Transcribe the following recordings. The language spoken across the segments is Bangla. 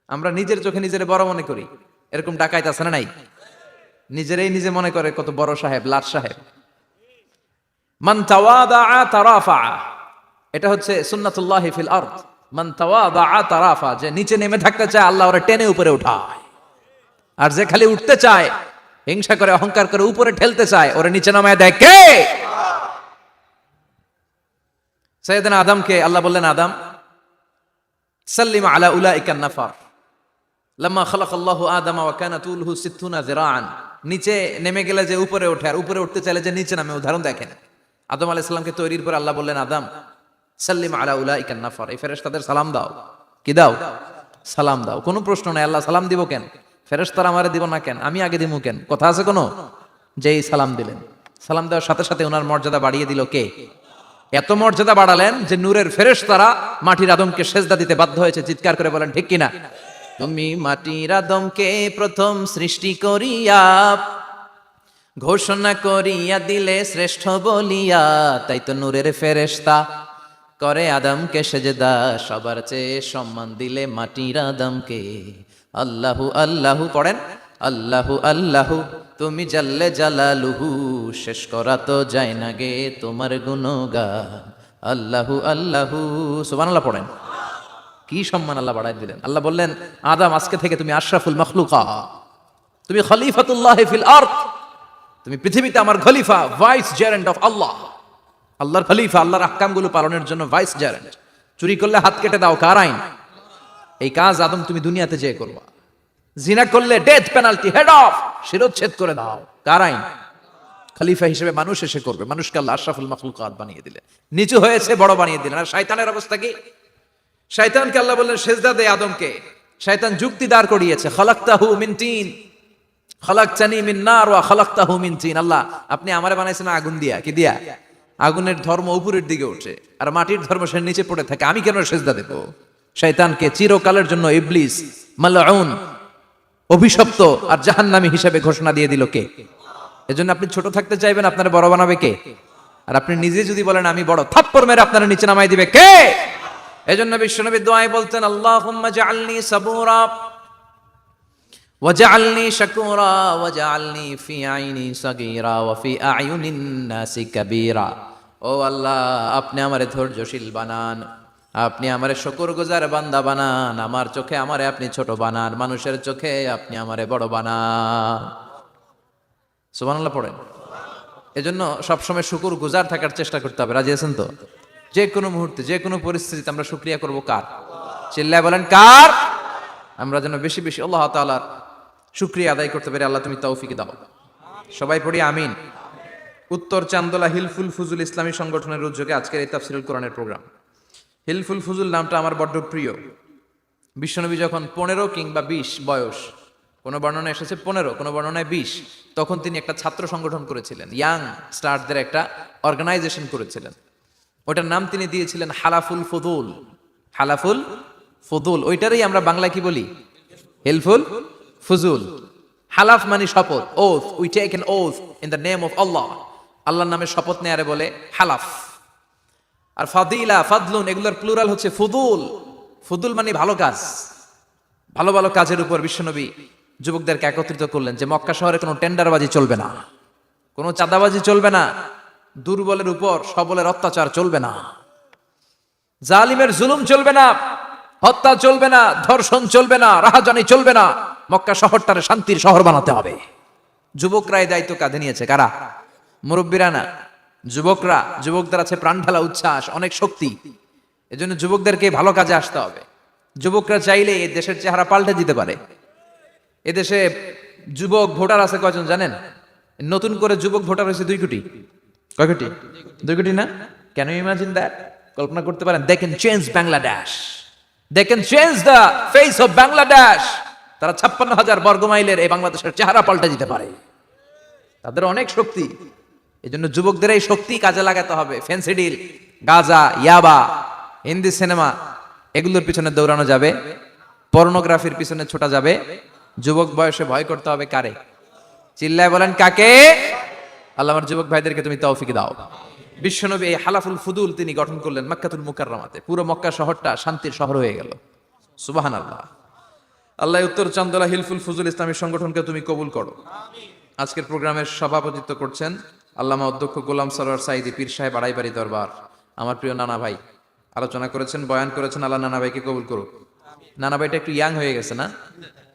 আমরা নিজের চোখে নিজের বড় মনে করি, এরকম ডাকাইত আছে না নাই? নিজেরাই নিজে মনে করে কত বড় সাহেব, লাট সাহেব। মান তাওয়াদাআ তারাফা, এটা হচ্ছে সুন্নাতুল্লাহি ফিল আরদ। মান তাওয়াদাআ তারাফা, যে নিচে নেমে থাকতে চায় আল্লাহ ওরে টেনে উপরে উঠায়, আর যে খালি উঠতে চায়, হিংসা করে অহংকার করে উপরে ঠেলতে চায়, ওরে নিচে নামায় দেয় কে? সাইয়েদনা আদমকে আল্লাহ বললেন, আদম সাল্লিম আলা উলাইকা নাফার লাম্মা খালাকাল্লাহু আদামা ওয়া কানা তুলহু 60 যিরাআন। নিচে নেমে গেলে যে উপরে ওঠে, আর উপরে উঠতে চাইলে যে নিচে নামে, উদাহরণ দেখেন। আদম আলাইহিস সালামকে তৈরির পর আল্লাহ বললেন, আদম সাল্লিম আলা উলাইকা নাফার, এই ফেরেশতাদের সালাম দাও। কি দাও? সালাম দাও। কোনো প্রশ্ন নাই, আল্লাহ সালাম দিব কেন? ফেরেশতারা আমারে দিব না কেন? আমি আগে দিব কেন? কথা আছে কোনো? যেই সালাম দিলেন, সালাম দেওয়ার সাথে সাথে ওনার মর্যাদা বাড়িয়ে দিল কে? এত মর্যাদা বাড়ালেন যে নূরের ফেরেশতারা মাটির আদমকে সেজদা দিতে বাধ্য হয়েছে। চিৎকার করে বলেন ঠিক কিনা? তুমি মাটির আদমকে প্রথম সৃষ্টি করিয়া ঘোষণা করিয়া দিলে শ্রেষ্ঠ বলিয়া, তাই তো নূরের ফেরেশতা করে আদমকে সেজদা, সবার চেয়ে সম্মান দিলে মাটির আদমকে। আল্লাহু আল্লাহু পড়েন, আল্লাহু আল্লাহু তুমি জাল্লে জালালুহু, শেষ করা তো যায় না গে তোমার গুণগান। আল্লাহু আল্লাহু, সুবহানাল্লাহ পড়েন। কি সম্মান আল্লাহ বাড়াই দিলেন। আল্লাহ বললেন, আদম আজকে থেকে তুমি আশরাফুল মাখলুকা, তুমি খলিফাতুল্লাহ ফিল আরদ, তুমি পৃথিবীতে আমার খলিফা, ভাইস জেরেন্ট অফ আল্লাহ। আল্লাহর খলিফা, আল্লাহর আহকামগুলো পালনের জন্য ভাইস জেরেন্ট। চুরি করলে হাত কেটে দাও, কার আইন? এই কাজ আদম তুমি দুনিয়াতে যেয়ে করবা। জিনা করলে ডেথ পেনাল্টি, হেড অফ, শিরোচ্ছেদ করে দাও, কার আইন? খলিফা হিসেবে মানুষ এসে করবে। মানুষকে আল্লাহ আশরাফুল মাখলুকাত বানিয়ে দিলেন, নিচু হয়েছে বড় বানিয়ে দিলেন। আর শয়তানের অবস্থা কি? শয়তানকে আল্লাহ বললেন সেজদা দে আদমকে। শয়তান যুক্তি দাঁড় করিয়েছে, খালাকতাহু মিন তিন খালাকতানি মিন নার ওয়া খালাকতাহু মিন তিন। আল্লাহ আপনি আমারে বানাইছেন আগুন দিয়া। কি দিয়া? আগুনের ধর্ম উপরের দিকে ওঠে, আর মাটির ধর্ম সে নিচে পড়ে থাকে, আমি কেন সেজদা দেব? শয়তানকে চিরকালের জন্য ইবলিস মালউন, অভিশপ্ত আর জাহান্নামী হিসেবে ঘোষণা দিয়ে দিল কে? এজন্য আপনি ছোট থাকতে চাইবেন, আপনারা বড় বানাবে কে? আর আপনি নিজে যদি বলেন আমি বড়, থাপ্পড় মেরে আপনারা নিচে নামাই দিবে কে? এজন্য বিশ্বনবী দোয়ায় বলতেন, আল্লাহুম্মা জাআলনি সাবুরা ওয়াজআলনি শাকুরা ওয়াজআলনি ফি আইনি সাগীরা ওয়া ফি আয়ুনিন নাসি কাবীরা। ও আল্লাহ, আপনি আমারে ধৈর্যশীল বানান, আপনি আমারে শুকরগুজার বান্দা বানান, আমার চোখে আমারে আপনি ছোট বানান, মানুষের চোখে আপনি আমারে বড় বানান। সুবহানাল্লাহ পড়েন। এজন্য সবসময় শুকরগুজার থাকার চেষ্টা করতে হবে। রাজি আছেন তো? যে কোনো মুহূর্তে, যে কোনো পরিস্থিতিতে আমরা শুকরিয়া করব কার? চিল্লায় বলেন কার? আমরা যেন বেশি বেশি আল্লাহ তাআলার শুকরিয়া আদায় করতে পারি। আল্লাহ তুমি তৌফিক দাও। সবাই পড়ি আমিন। উত্তর চান্দোলা হিলফুল ফুজুল ইসলামী সংগঠনের উদ্যোগে আজকের এই তাফসীরুল কোরআনের প্রোগ্রাম। হিলফুল ফুজুল নামটা আমার বড্ড প্রিয়। বিশ্বনবী যখন 15 কিংবা 20 বয়স, কোনো বর্ণনায় এসেছে 15, কোনো বর্ণনায় 20, তখন তিনি একটা ছাত্র সংগঠন করেছিলেন, ইয়াং স্টারদের একটা অর্গানাইজেশন করেছিলেন। ওটার নাম তিনি দিয়েছিলেন হালাফুল ফুদুল। হালাফুল ফুদুল, ওইটারই আমরা বাংলায় কি বলি? হিলফুল ফুজুল। হালাফ মানে শপথ, oath, we take an oath in the name of Allah. আল্লাহর নামে শপথ নেয়ারে বলে হালাফ। আর ফাদিলা, ফাদলুন, এগুলোর প্লুরাল হচ্ছে ফুদুল। ফুদুল মানে ভালো কাজ। ভালো ভালো কাজের উপর বিশ্বনবী যুবকদেরকে একত্রিত করলেন যে মক্কা শহরে কোনো টেন্ডারবাজি চলবে না, কোনো চাঁদাবাজি চলবে না, দুর্বলের উপর সবলের অত্যাচার চলবে না, জালিমের জুলুম চলবে না, হত্যা চলবে না, ধর্ষণ চলবে না, রাহাজানি চলবে না। মক্কা শহরটারে শান্তির শহর বানাতে হবে। যুবকরা এই দায়িত্ব কাঁধে নিয়েছে। কারা? মুরব্বীরা না, যুবকরা। যুবকদের আছে প্রাণ ঢালা উচ্ছ্বাস, অনেক শক্তি। এজন্য যুবকদেরকে ভালো কাজে আসতে হবে। যুবকরা চাইলে এই দেশের চেহারা পাল্টে দিতে পারে। এদেশে যুবক ভোটার আছে কয়জন জানেন? নতুন করে যুবক ভোটার হয়েছে 2 কোটি। কয় কোটি? 2 কোটি না? Can you imagine that? কল্পনা করতে পারেন? They can change Bangladesh, they can change the face of Bangladesh. তারা 56,000 বর্গ মাইলের এই বাংলাদেশের চেহারা পাল্টে দিতে পারে। তাদের অনেক শক্তি। এই জন্য যুবকদের এই শক্তি কাজে লাগাতে হবে। ফ্যান্সি ডিল, গাঁজা, ইয়াবা, হিন্দি সিনেমা, এগুলোর পিছনে দৌড়ানো যাবে, পর্নোগ্রাফির পিছনে ছোটা যাবে। যুবক বয়সে ভয় করতে হবে কারে? চিল্লায় বলেন কাকে? আল্লাহ আমার যুবক ভাইদেরকে তুমি তৌফিক দাও। বিশ্বনবী এই হালাফুল ফুদুল তিনি গঠন করলেন মক্কাতুল মুকাররমাতে। পুরো মক্কা শহরটা শান্তির শহর হয়ে গেল। সুবহানাল্লাহ। আল্লাহ উত্তর চান্দোলা হিলফুল ফুজুল ইসলামী সংগঠনকে তুমি কবুল করো। আজকের প্রোগ্রামের সভাপতিত্ব করছেন আল্লামা অধ্যক্ষ গোলাম সরোয়ার সাইদি পীর সাহেব আড়াইবাড়ি দরবার, আমার প্রিয় নানা ভাই। আলোচনা করেছেন, বয়ান করেছেন, আল্লাহ নানা ভাইকে কবুল করুক। নানা ভাইটা একটু ইয়াং হয়ে গেছে না?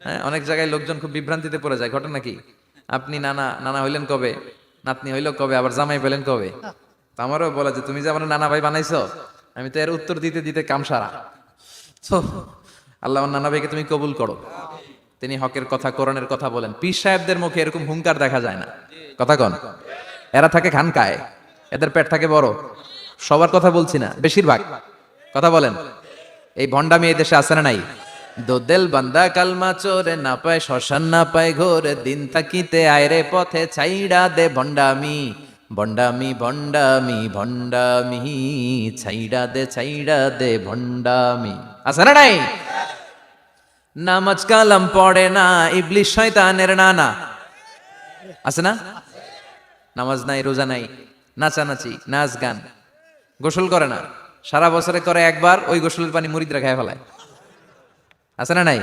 হ্যাঁ, অনেক জায়গায় লোকজন খুব বিভ্রান্তিতে পড়ে যায়, ঘটনা কি? আপনি নানা নানা হইলেন কবে, নাতনি হইল কবে, আবার জামাই পেলেন কবে? তো আমারও বলে যে তুমি যে আমার নানা ভাই বানাইছো, আমি তো এর উত্তর দিতে দিতে কাম সারা। তো আল্লাহ নানা ভাইকে তুমি কবুল করো। তিনি হকের কথা, কোরআনের কথা বলেন। পীর সাহেবদের মুখে এরকম হুঙ্কার দেখা যায় না। কথা কন, এরা থাকে খানকায়, এদের পেট থাকে বড়। সবার কথা বলছি না, বেশিরভাগ কথা বলেন। এই ভণ্ডামি এই দেশে আছে না নাই? দোদেল বান্দা কালমা চোরে, না পায় শ্মশান না পায় ঘোরে, দিন থাকিতে আয়রে পথে ছাইড়া দে ভণ্ডামি। ভণ্ডামি ভণ্ডামি ভণ্ডামি, ছাইড়া দে ভণ্ডামি। আছে না নাই? নামাজ কালাম পড়ে না, ইবলিশ শয়তানের নানা। আছে না? নামাজ নাই, রোজা নাই, নাচানাচি, নাচ গান, গোসল করে না, সারা বছরে করে একবার, ওই গোসলের পানি মুরিদরা খায় ফেলায়। আছে না নাই?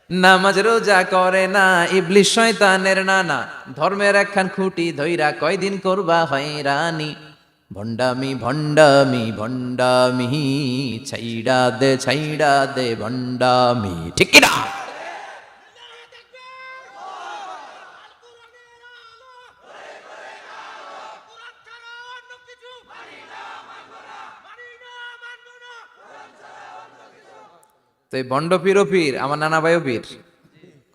নামাজ রোজা করে না, ইবলিশ শয়তানের নানা, ধর্মের একখান খুঁটি ধইরা কয়দিন করবা হয়রানি। ভণ্ডামি ভণ্ডামি ভণ্ডামি, ছাইড়া দে ভণ্ডামি। ঠিক কি না? তো এই ভণ্ড পীর ও পীর, আমার নানা ভাইও পীর।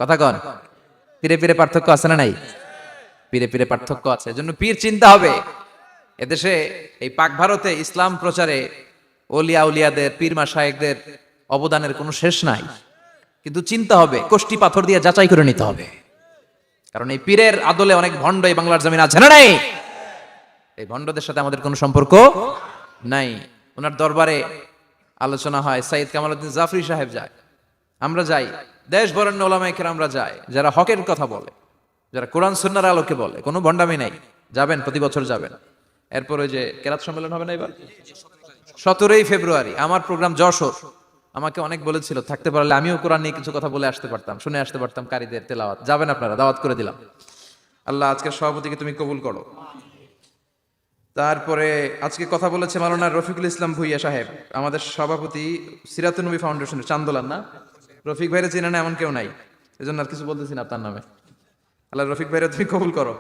কথা কন, পীরে পীরে পার্থক্য আছে না নাই? পীরে পীরে পার্থক্য আছে, এজন্য পীর চিন্তা হবে। এদেশে এই পাক ভারতে ইসলাম প্রচারে ওলিয়া উলিয়াদের, পীর মাশায়েখদের অবদানের কোনো শেষ নাই। কিন্তু চিন্তা হবে, কষ্টি পাথর দিয়ে যাচাই করে নিতে হবে। কারণ এই পীরের আদলে অনেক ভণ্ড এই বাংলার জমিন আছে না নাই? এই ভণ্ডদের সাথে আমাদের কোনো সম্পর্ক নাই। ওনার দরবারে আলোচনা হয়, সাইয়্যিদ কামালউদ্দিন জাফরি সাহেব যায়, আমরা যাই, দেশ বরেণ্য ওলামায়ে কেরামরা যায়, যারা হকের কথা বলে, যারা কোরআন সুন্নাহর আলোকে বলে, কোনো ভণ্ডামি নাই। যাবেন, প্রতি বছর যাবেন। এরপর ওই যে কেরাত সম্মেলন হবে না এবার 17ই ফেব্রুয়ারি, আমার প্রোগ্রাম যশোর। আমাকে অনেক বলেছিল, থাকতে পারলে আমিও কোরআন নিয়ে কিছু কথা বলে আসতে পারতাম, শুনে আসতে পারতাম কারীদের তেলাওয়াত। যাবেন আপনারা, দাওয়াত করে দিলাম। আল্লাহ আজকের সভাপতিকে তুমি কবুল করো। তারপরে আজকে কথা বলেছে মাওলানা রফিকুল ইসলাম ভুইয়া সাহেব, আমাদের সভাপতি সিরাতুন নবী ফাউন্ডেশনের চান্দোলার। না, রফিক ভাইরে চেনে না এমন কেউ নাই, এজন্য আর কিছু বলতেছি না আপনার নামে। আল্লাহ রফিক ভাইরে তুমি কবুল করো।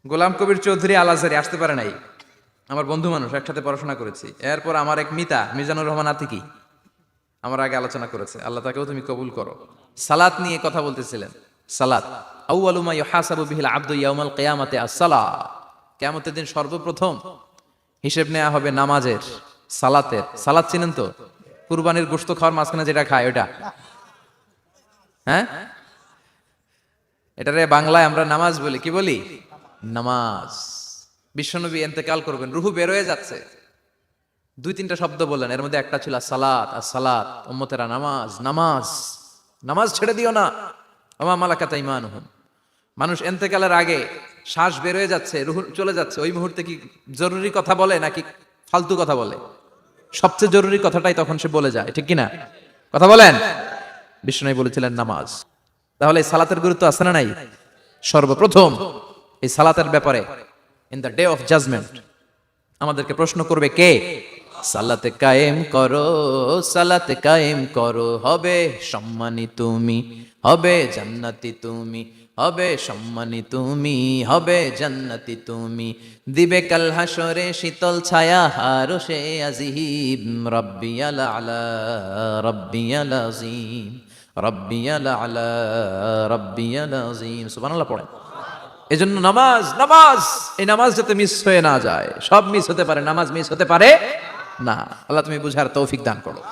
গোলাম কবির চৌধুরী আল আজহারি আসতে পারে নাই, আমার বন্ধু মানুষ, একসাথে পড়াশোনা করেছি। এরপর আমার এক মিতা মিজানুর রহমান আতিকি আমার আগে আলোচনা করেছে, আল্লাহ তাকেও তুমি কবুল করো। সালাত নিয়ে কথা বলতেছিলেন। সালাত আউয়ালু মা ইউহাসাবু বিহিল আবদু ইয়াউমাল কিয়ামাতি আস-সালাহ। কিয়ামতের দিন সর্বপ্রথম হিসেব নেওয়া হবে নামাজের, সালাতের। সালাত চিনেন তো? কুরবানির গোশত খাওয়ার মাঝখানে যেটা খায় ওটা, হ্যাঁ, এটারে বাংলায় আমরা নামাজ বলি। কি বলি? নামাজ। বিশ্বনবী ইন্তেকাল করবেন, রুহু বের হয়ে যাচ্ছে, 2-3টা শব্দ বললেন, এর মধ্যে একটা ছিল সালাত। আর সালাত, উম্মতেরা নামাজ, নামাজ, নামাজ ছেড়ে দিও না। ওমা মালাকাত আইমানুহুম। মানুষ ইন্তেকালের আগে শ্বাস বের হয়ে যাচ্ছে, রুহু চলে যাচ্ছে, ওই মুহূর্তে কি জরুরি কথা বলে নাকি ফালতু কথা বলে? সবচেয়ে জরুরি কথাটাই তখন সে বলে যায়, ঠিক কিনা? কথা বলেন। বিষ্ণু বলেছিলেন নামাজ। তাহলে এই সালাতের গুরুত্ব আছে না নাই? সর্বপ্রথম এই সালাতের ব্যাপারে in the day of judgement আমাদেরকে প্রশ্ন করবে কে? সালাতে কায়েম করো, সালাতে কায়েম করো, হবে সম্মানী তুমি, হবে জান্নাতি তুমি, হবে সম্মানী তুমি, হবে জান্নাতি তুমি, দিবে কাল হাসরে শীতল ছায়া হারশে আজিম, রাব্বিয়াল আলা রাব্বিয়াল আযীম, রাব্বিয়াল আলা রাব্বিয়াল আযীম। সুবহানাল্লাহ পড়েন। এজন্য নামাজ, নামাজ, এই নামাজ যাতে মিস হয়ে না যায়। সব মিস হতে পারে, নামাজ মিস হতে পারে না। আল্লাহ তুমি বুঝার তৌফিক দান করো।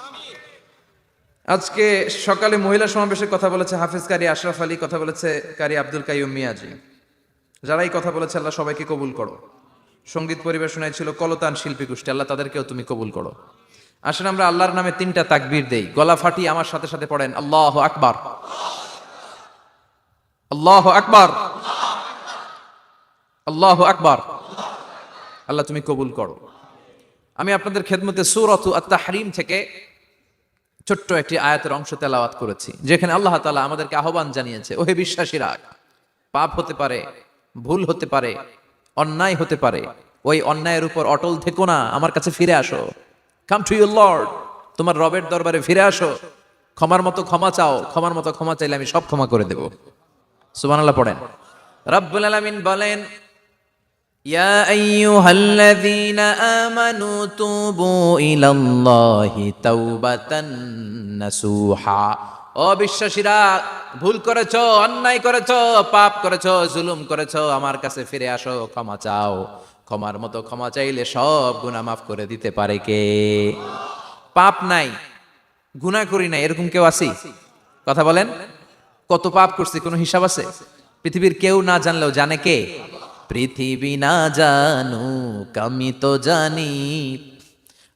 আজকে সকালে মহিলা সমাবেশের কথা বলেছে হাফেজ কারি আশরাফ আলী, কথা বলেছে কারি আব্দুল কাইয়ুম মিয়াজি। যারাই কথা বলেছে আল্লাহ সবাইকে কবুল করো। সঙ্গীত পরিবেশনায় ছিল কলতান শিল্পী গোষ্ঠী, আল্লাহ তাদেরকেও তুমি কবুল করো। আসেন আমরা আল্লাহর নামে 3টা তাকবীর দেই, গলা ফাটি আমার সাথে সাথে পড়েন আল্লাহু আকবার, আল্লাহু আকবার, আল্লাহু আকবার। আল্লাহ তুমি কবুল করো। আমি আপনাদের খেদমতে সূরাতু আত-তাহরীম থেকে ছোট্ট একটি আয়াতের অংশ তেলাওয়াত করেছি, যেখানে আল্লাহ তাআলা আমাদেরকে আহ্বান জানিয়েছে, ওহে বিশ্বাসীরা, পাপ হতে পারে, ভুল হতে পারে, অন্যায় হতে পারে, ওই অন্যায়ের উপর অটল থেকো না, আমার কাছে ফিরে আসো। কাম টু ইউর লর্ড, তোমার রবের দরবারে ফিরে আসো, ক্ষমার মতো ক্ষমা চাও, ক্ষমার মতো ক্ষমা চাইলে আমি সব ক্ষমা করে দেব। সুবহানাল্লাহ পড়েন। রব্বুল আলামিন বলেন, ইয়া আইয়ুহাল্লাযীনা আমানু তুবু ইলাল্লাহি তাওবাতান নাসুহা। ও বিশ্বাসীরা, ভুল করেছো, অন্যায় করেছো, পাপ করেছো, জুলুম করেছো, আমার কাছে ফিরে আসো, ক্ষমা চাও। ক্ষমার মতো ক্ষমা চাইলে সব গুনাহ মাফ করে দিতে পারে কে? পাপ নাই, গুনাহ করি নাই, এরকম কেউ আছে? কথা বলেন। কত পাপ করছি, কোনো হিসাব আছে? পৃথিবীর কেউ না জানলেও জানে কে? পৃথিবী না জানুক আমি তো জানি,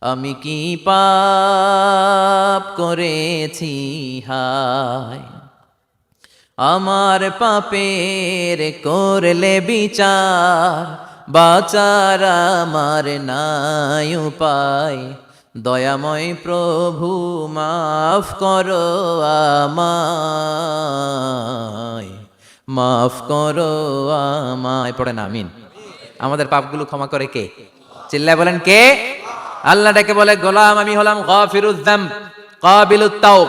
আমি কি পাপ করেছি হায়। আমার পাপের করলে বিচার, বাচার আমার নাই উপায়। দয়াময় প্রভু মাফ করো আমায়, মাফ করো আমায়। পড়েন আমিন। আমাদের পাপগুলো ক্ষমা করে কে? চিল্লায় বলেন কে? আল্লাহ ডেকে বলে, গোলাম আমি হলাম গাফিরুয যামব কাবিলুত তাওব।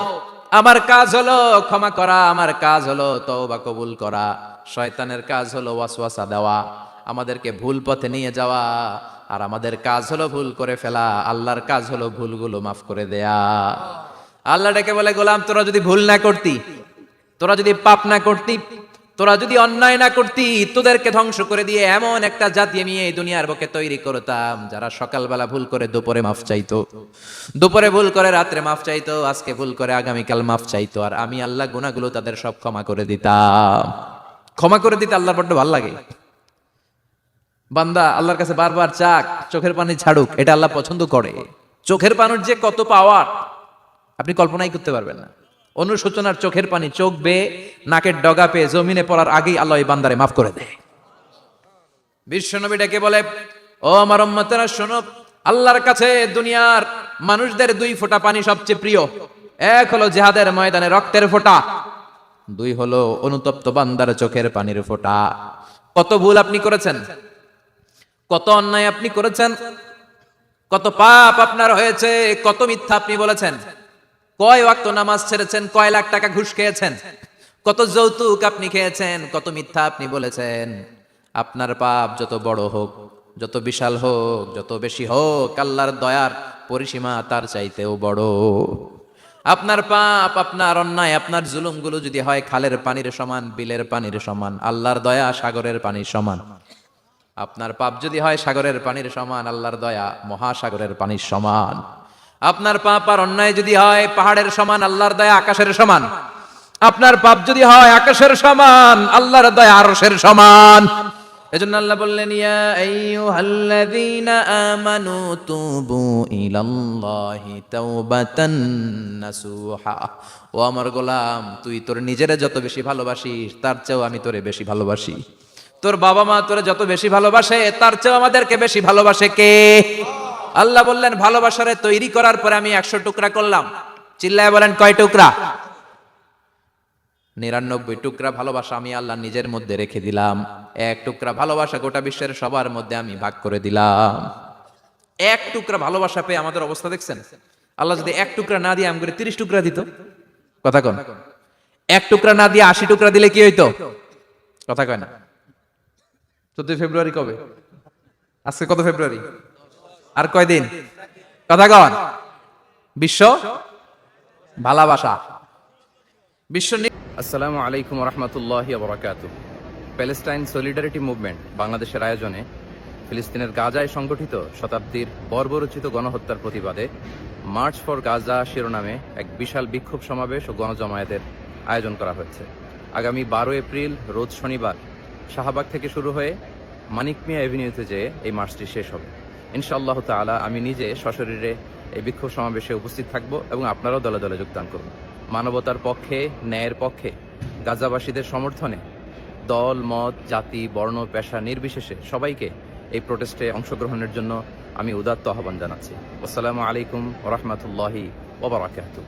আমার কাজ হলো ক্ষমা করা, আমার কাজ হলো তওবা কবুল করা। শয়তানের কাজ হলো ওয়াসওয়াসা দেওয়া, আমাদেরকে ভুল পথে নিয়ে যাওয়া, আর আমাদের কাজ হলো ভুল করে ফেলা। আল্লাহর কাজ হলো ভুলগুলো মাফ করে দেয়া। আল্লাহ ডেকে বলে, গোলাম তোরা যদি ভুল না করতি, তোরা যদি পাপ না করতি, তোরা যদি অন্যায় না করতি, তোদেরকে ধ্বংস করে দিয়ে এমন একটা জাতি আমি এই দুনিয়ার বুকে তৈরি করতাম, যারা সকালবেলা ভুল করে দুপুরে মাফ চাইতো, দুপুরে ভুল করে রাত্রে মাফ চাইতো, আজকে ভুল করে আগামীকাল মাফ চাইতো, আর আমি আল্লাহ গুনাহগুলো তাদের সব ক্ষমা করে দিতাম। ক্ষমা করে দিতে আল্লাহর বড্ড ভালো লাগে। বান্দা আল্লাহর কাছে বারবার চাক, চোখের পানি ছাড়ুক, এটা আল্লাহ পছন্দ করে। চোখের পানির যে কত পাওয়ার আপনি কল্পনাই করতে পারবেন না। অনুশোচনার চোখের পানি চোখ বেয়ে নাকের ডগা পেয়ে জমিনে পড়ার আগেই আল্লাহ এই বান্দারে মাফ করে দেয়। বিশ্বনবী ডেকে বলে, ও আমার উম্মতেরা শোনো, আল্লাহর কাছে দুনিয়ার মানুষদের দুই ফোঁটা পানি সবচেয়ে প্রিয়। এক হলো জিহাদের ময়দানে রক্তের ফোঁটা, দুই হলো অনুতপ্ত বান্দার চোখের পানির ফোঁটা। কত ভুল আপনি করেছেন, কত অন্যায় আপনি করেছেন, কত পাপ আপনার হয়েছে, কত মিথ্যা আপনি বলেছেন, কয় ওয়াক্ত নামাজ ছেড়েছেন, কয় লাখ টাকা ঘুষ খেয়েছেন, কত যৌতুক আপনি খেয়েছেন, কত মিথ্যা আপনি বলেছেন। আপনার পাপ যত বড় হোক, যত বিশাল হোক, যত বেশি হোক, আল্লাহর দয়ার পরিসীমা তার চাইতেও বড়। আপনার পাপ, আপনার অন্যায়, আপনার জুলুমগুলো যদি হয় খালের পানির সমান, বিলের পানির সমান, আল্লাহর দয়া সাগরের পানির সমান। আপনার পাপ যদি হয় সাগরের পানির সমান, আল্লাহর দয়া মহাসাগরের পানির সমান। আপনার পাপ আর অন্যায় যদি হয় পাহাড়ের সমান, আল্লাহর দয়া আকাশের সমান। আপনার পাপ যদি হয় আকাশের সমান, আল্লাহর দয়া আরশের সমান। এজন্য আল্লাহ বললেন, ইয়া আইয়ুহাল্লাযীনা আমানু তুবু ইলাল্লাহি তাওবাতান নাসুহা। ও আমার গোলাম, তুই তোর নিজেরে যত বেশি ভালোবাসিস, তার চেয়েও আমি তোরে বেশি ভালোবাসি। তোর বাবা মা তোরে যত বেশি ভালোবাসে, তার চেয়েও আমাদেরকে বেশি ভালোবাসে কে? আল্লাহ বললেন, ভালোবাসারে তৈরি করার পরে আমি 100 টুকরা করলাম। চিল্লায় বলেন কয় টুকরা? 99 টুকরা ভালোবাসা আমি আল্লাহ নিজের মধ্যে রেখে দিলাম। 1 টুকরা ভালোবাসা গোটা বিশ্বের সবার মধ্যে আমি ভাগ করে দিলাম। 1 টুকরা ভালোবাসা পেয়ে আমাদের অবস্থা দেখছেন? আল্লাহ যদি 1 টুকরা না দিয়ে আমগরে 30 টুকরা দিত, কথা কন। 1 টুকরা না দিয়ে 80 টুকরা দিলে কি হইতো? কথা কয় না। 14 ফেব্রুয়ারি কবে? আজকে কত ফেব্রুয়ারি? আর কয়দিন? কথা কন। বিশ্ব ভালোবাসা, বিশ্ব। আসসালামু আলাইকুম রহমতুল্লাহি ওয়া বারাকাতুহু। প্যালেস্টাইন সলিডারিটি মুভমেন্ট বাংলাদেশের আয়োজনে ফিলিস্তিনের গাজায় সংগঠিত শতাব্দীর বর্বরোচিত গণহত্যার প্রতিবাদে মার্চ ফর গাজা শিরোনামে এক বিশাল বিক্ষোভ সমাবেশ ও গণজমায়েতের আয়োজন করা হয়েছে। আগামী 12 এপ্রিল রোজ শনিবার শাহবাগ থেকে শুরু হয়ে মানিক মিয়া এভিনিউতে যেয়ে এই মার্চটি শেষ হবে। ইনশাআল্লাহ তাআলা আমি নিজে সশরীরে এই বিক্ষোভ সমাবেশে উপস্থিত থাকব এবং আপনারাও দলে দলে যোগদান করুন। মানবতার পক্ষে, ন্যায়ের পক্ষে, গাজাবাসীদের সমর্থনে দল, মত, জাতি, বর্ণ, পেশা নির্বিশেষে সবাইকে এই প্রোটেস্টে অংশগ্রহণের জন্য আমি উদাত্ত আহ্বান জানাচ্ছি। আসসালামু আলাইকুম ওয়া রাহমাতুল্লাহি ওয়া বারাকাতুহু।